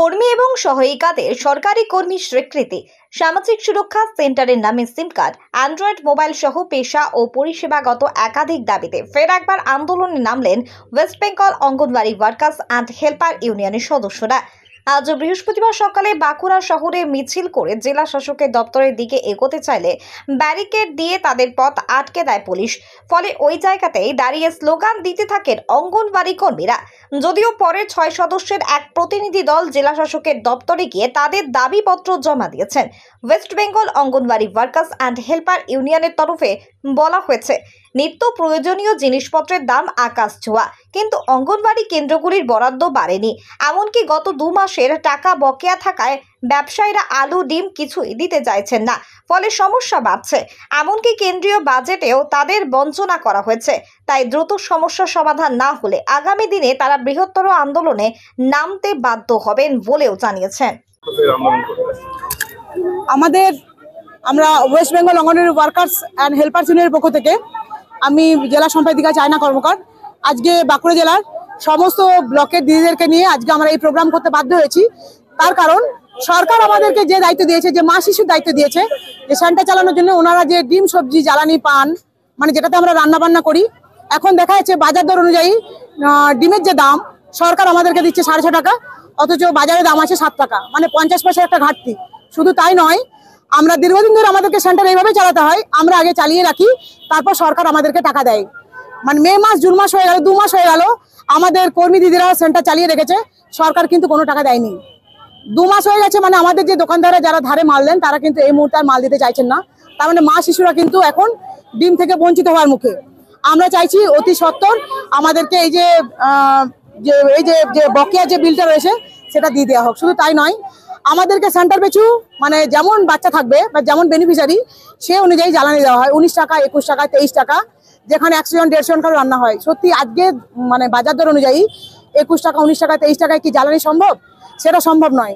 কর্মী এবং সহায়িকাদের সরকারি কর্মী স্বীকৃতি, সামাজিক সুরক্ষা সেন্টারের নামে সিম কার্ড, অ্যান্ড্রয়েড মোবাইল সহ পেশা ও পরিষেবাগত একাধিক দাবিতে ফের একবার আন্দোলনে নামলেন West Bengal anganwadi workers and helper ইউনিয়নের সদস্যরা। আজ বৃহস্পতিবার সকালে বাঁকুড়া শহরে মিছিল করে জেলা শাসকের দপ্তরের দিকে এগোতে চাইলে ব্যারিকেড দিয়ে তাদের পথ আটকে দেয় পুলিশ। ফলে ওই জায়গাতেই দাঁড়িয়ে স্লোগান দিতে থাকেন অঙ্গনওয়াড়ি কর্মীরা। যদিও পরে 6 সদস্যের এক প্রতিনিধি দল জেলা শাসকের দপ্তরে গিয়ে তাদের দাবিপত্র জমা দিয়েছেন। West Bengal anganwadi workers and helper ইউনিয়নের তরফে বলা হয়েছে, নিত্য প্রয়োজনীয় জিনিসপত্রের দাম আকাশ ছোঁয়া, কিন্তু অঙ্গনওয়াড়ি কেন্দ্রগুলির বরাদ্দ বাড়েনি। এমনকি গত 2 মাসের টাকা বকেয়া থাকায় ব্যবসায়ীরা আলু ডিম কিছুই দিতে চাইছেন না, ফলে সমস্যা বাড়ছে। এমনকি কেন্দ্রীয় বাজেটেও তাদের বঞ্চনা করা হয়েছে। তাই দ্রুত সমস্যা সমাধান না হলে আগামী দিনে তারা বৃহত্তর আন্দোলনে নামতে বাধ্য হবেন বলেও জানিয়েছেন। আমরা West Bengal anganwadi workers and helpers ইউনিয়নের পক্ষ থেকে আমি জেলা সম্পাদিকা চায়না কর্মকার আজকে বাঁকুড়া জেলার সমস্ত ব্লকের দিদিদেরকে নিয়ে আজকে আমরা এই প্রোগ্রাম করতে বাধ্য হয়েছি। তার কারণ সরকার আমাদেরকে যে দায়িত্ব দিয়েছে, যে মা শিশুর দায়িত্ব দিয়েছে, যে সেন্টার চালানোর জন্য ওনারা যে ডিম সবজি জ্বালানি পান মানে যেটাতে আমরা রান্না বান্না করি, এখন দেখা যাচ্ছে বাজার দর অনুযায়ী ডিমের যে দাম সরকার আমাদেরকে দিচ্ছে 6.5 টাকা, অথচ বাজারে দাম আছে 7 টাকা, মানে 50 পয়সার একটা ঘাটতি। শুধু তাই নয়, আমরা দীর্ঘদিন ধরে আমাদেরকে সেন্টার এইভাবে চালাতে হয়, আমরা আগে চালিয়ে রাখি, তারপর সরকার আমাদেরকে টাকা দেয়। মানে মে মাস জুন মাস হয়ে গেল, 2 মাস হয়ে গেল আমাদের কর্মী দিদিরা সেন্টার চালিয়ে রেখেছে, সরকার কিন্তু কোনো টাকা দেয়নি। 2 মাস হয়ে গেছে, মানে আমাদের যে দোকানদাররা যারা ধারে মাল দেন তারা কিন্তু এই মুহূর্তে আর মাল দিতে চাইছেন না। তার মানে মা শিশুরা কিন্তু এখন ডিম থেকে বঞ্চিত হওয়ার মুখে। আমরা চাইছি অতি সত্বর আমাদেরকে এই যে বকেয়া যে বিলটা রয়েছে সেটা দিয়ে দেওয়া হোক। শুধু তাই নয়, আমাদেরকে সেন্টার পিছু মানে যেমন বাচ্চা থাকবে বা যেমন বেনিফিশিয়ারি সে অনুযায়ী জ্বালানি দেওয়া হয়, 19 টাকা, 21 টাকা, 23 টাকা, যেখানে 100 জন 150 জন করে রান্না হয়। সত্যি আজকে মানে বাজার দর অনুযায়ী 21 টাকা, 19 টাকা, 23 টাকায় কি জ্বালানি সম্ভব? সেটা সম্ভব নয়।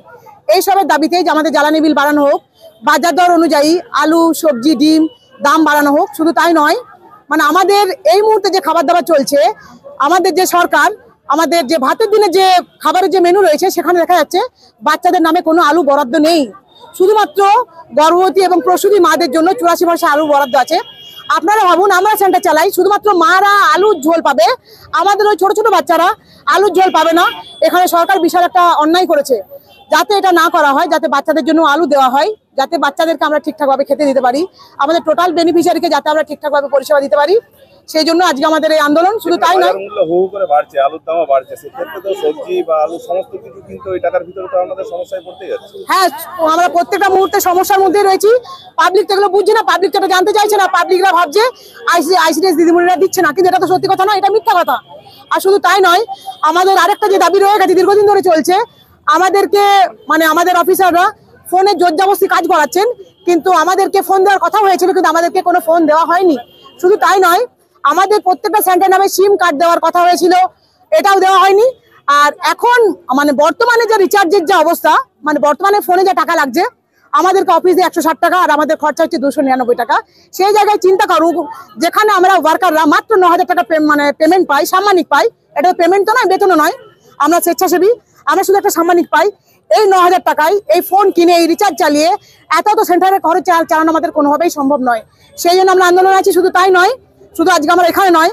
এইসবের দাবিতেই যে আমাদের জ্বালানি বিল বাড়ানো হোক, বাজার দর অনুযায়ী আলু সবজি ডিম দাম বাড়ানো হোক। শুধু তাই নয়, মানে আমাদের এই মুহূর্তে যে খাবার দাবার চলছে, আমাদের যে সরকার আমাদের যে ভাতের দিনে যে খাবারের যে মেনু রয়েছে সেখানে দেখা যাচ্ছে বাচ্চাদের নামে কোনো আলু বরাদ্দ নেই। শুধুমাত্র গর্ভবতী এবং প্রসূতি মাদের জন্য 84 পয়সা আলু বরাদ্দ আছে। আপনারা ভাবুন, আমরা সেন্টার চালাই, শুধুমাত্র মারা আলুর ঝোল পাবে, আমাদের ওই ছোট ছোট বাচ্চারা আলুর ঝোল পাবে না। এখানে সরকার বিশাল একটা অন্যায় করেছে। যাতে এটা না করা হয়, যাতে বাচ্চাদের জন্য আলু দেওয়া হয়, যাতে বাচ্চাদেরকে আমরা ঠিকঠাকভাবে খেতে দিতে পারি, আমাদের টোটাল বেনিফিশিয়ারিকে যাতে আমরা ঠিকঠাকভাবে পরিষেবা দিতে পারি, সেই জন্য আজকে আমাদের এই আন্দোলন। শুধু তাই নয়, হু করে বাড়ছে, আলুর দামও বাড়ছে, সেক্ষেত্রে তো সবজি বা আলু সমস্ত কিছু কিন্তু এই টাকার ভিতরে তো আমাদের সমস্যায় পড়তে যাচ্ছে। হ্যাঁ, আমরা প্রত্যেকটা মুহূর্তে সমস্যার মধ্যে রয়েছি। পাবলিক তো এগুলো বুঝছে না, পাবলিক তো জানতে চাইছে না। পাবলিকরা ভাবছে আইসিডিএস দিদিমণিরা দিচ্ছে না, কিন্তু এটা তো সত্যি কথা না, এটা মিথ্যা কথা। আর শুধু তাই নয়, আমাদের আরেকটা যে দাবি রয়ে গেছে দীর্ঘদিন ধরে চলছে, আমাদেরকে মানে আমাদের অফিসাররা ফোনে জোরজবরদস্তি কাজ করাচ্ছেন, কিন্তু আমাদেরকে ফোন দেওয়ার কথা হয়েছিল, কিন্তু আমাদেরকে কোনো ফোন দেওয়া হয়নি। শুধু তাই নয়, আমাদের প্রত্যেকটা সেন্টার নামে সিম কার্ড দেওয়ার কথা হয়েছিল, এটাও দেওয়া হয়নি। আর এখন মানে বর্তমানে যে রিচার্জের যে অবস্থা, মানে বর্তমানে ফোনে যে টাকা লাগছে, আমাদেরকে অফিসে 160 টাকা আর আমাদের খরচা হচ্ছে 299 টাকা। সেই জায়গায় চিন্তা করুক, যেখানে আমরা ওয়ার্কাররা মাত্র 9000 টাকা মানে পেমেন্ট পাই, সাম্মানিক পাই, এটা পেমেন্ট তো নয়, বেতনও নয়, আমরা স্বেচ্ছাসেবী, আমরা শুধু একটা সাম্মানিক পাই। এই 9000 টাকায় এই ফোন কিনে এই রিচার্জ চালিয়ে এত সেন্টারের খরচ চালানো আমাদের কোনোভাবেই সম্ভব নয়। সেই জন্য আমরা আন্দোলন আছি। শুধু তাই নয়, শুধু আজকে আমরা এখানে নয়,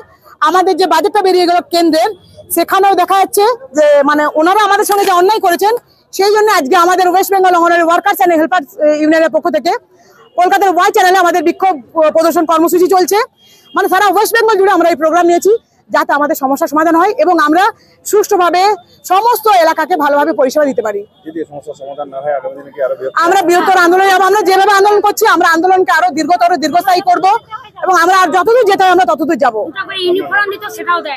আমাদের যে বাজেটটা বেরিয়ে গেল কেন্দ্রের, সেখানেও দেখা যাচ্ছে যে মানে ওনারা আমাদের সঙ্গে যে অন্যায় করেছেন, সেই জন্য আজকে আমাদের West Bengal anganwadi workers and helpers ইউনিয়নের পক্ষ থেকে কলকাতার ওয়াই চ্যানেলে আমাদের বিক্ষোভ প্রদর্শন কর্মসূচি চলছে। মানে সারা ওয়েস্ট বেঙ্গল জুড়ে আমরা এই প্রোগ্রাম নিয়েছি, যাতে আমাদের সমস্যার সমাধান হয় এবং আমরা সুষ্ঠুভাবে সমস্ত এলাকাকে ভালোভাবে পরিষেবা দিতে পারি। আমরা বৃহত্তর আন্দোলনে যাবো। আমরা যেভাবে আন্দোলন করছি, আমরা আন্দোলনকে আরো দীর্ঘস্থায়ী করব এবং আমরা আর যতদূর যেতে হয় আমরা ততদূর যাবো।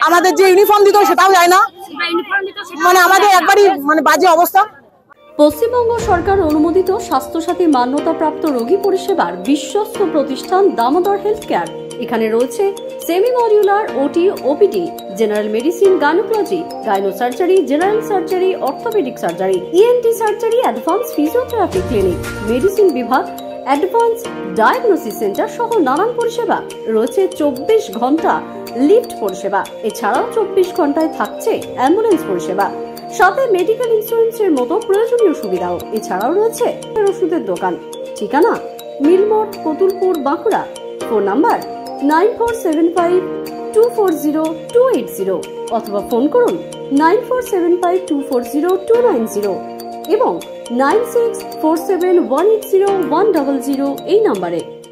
আমাদের যে ইউনিফর্ম দিত সেটাও যায় না, মানে আমাদের একবারই মানে বাজে অবস্থা। পশ্চিমবঙ্গ সরকার অনুমোদিত স্বাস্থ্যসাথী মান্যতাপ্রাপ্ত রোগী পরিষেবার বিশ্বস্ত প্রতিষ্ঠান দামোদর হেলথ কেয়ার। এখানে রয়েছে semi modular OT, OPD, general medicine, gynaecology, gynae surgery, general surgery, orthopaedic surgery, ENT surgery, advance physiotherapy clinic, medicine বিভাগ, অ্যাডভান্স ডায়াগনোসিস সেন্টার সহ নানান পরিষেবা রয়েছে। 24 ঘন্টা লিফট পরিষেবা, এছাড়াও 24 ঘন্টায় থাকছে অ্যাম্বুলেন্স পরিষেবা। সাথে মেডিকেল ইন্স্যুরেন্সের মতো প্রয়োজনীয় সুবিধাও। এছাড়াও রয়েছে ওষুধের দোকান। ঠিকানা মিলমোড়, কতুলপুর, বাঁকুড়া। ফোন নাম্বার 9475240280 অথবা ফোন করুন 9475240290 এবং 9647180100 এই নাম্বারে।